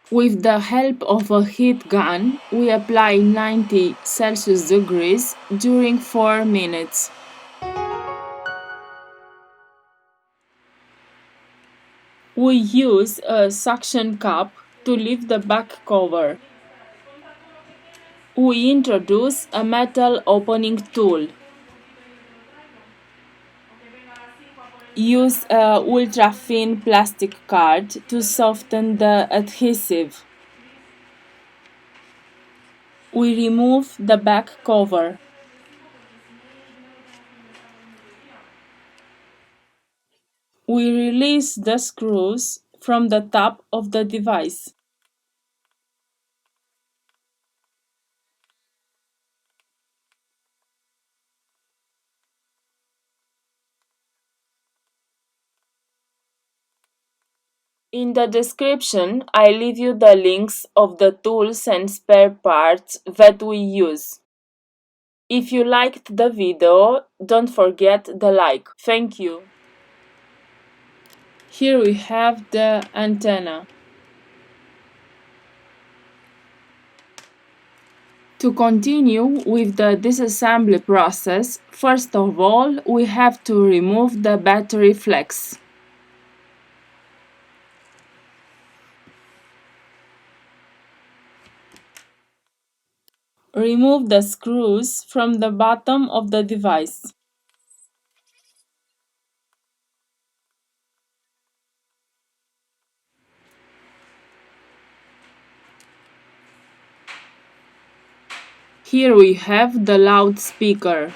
With the help of a heat gun, we apply 90 Celsius degrees during 4 minutes. We use a suction cup to lift the back cover. We introduce a metal opening tool. Use a ultra-thin plastic card to soften the adhesive. We remove the back cover. We release the screws from the top of the device. In the description, I leave you the links of the tools and spare parts that we use. If you liked the video, don't forget the like. Thank you. Here we have the antenna. To continue with the disassembly process, first of all, we have to remove the battery flex. Remove the screws from the bottom of the device. Here we have the loudspeaker.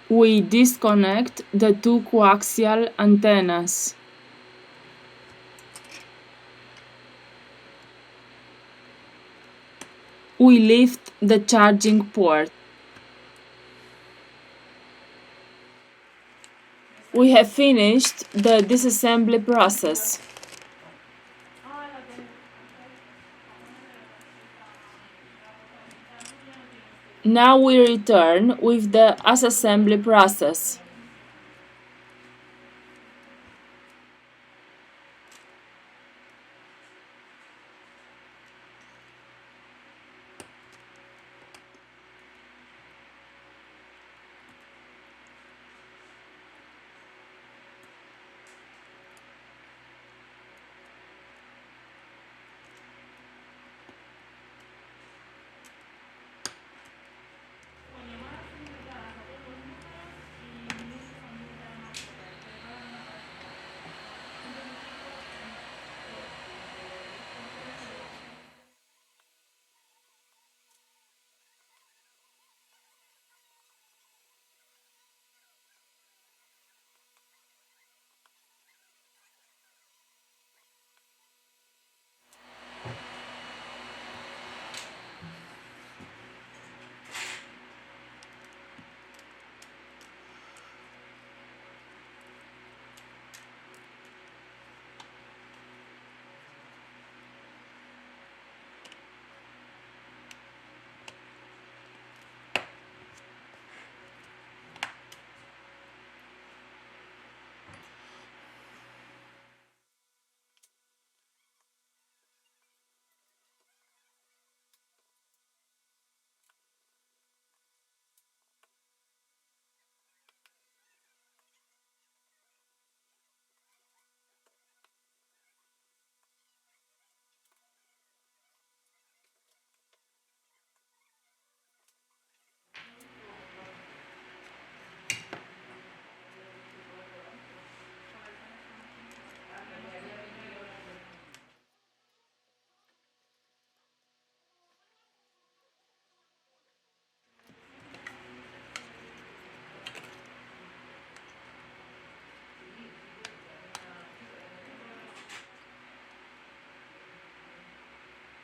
We disconnect the two coaxial antennas. We lift the charging port. We have finished the disassembly process. Now we return with the assembly process.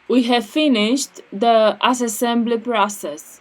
We have finished the assembly process.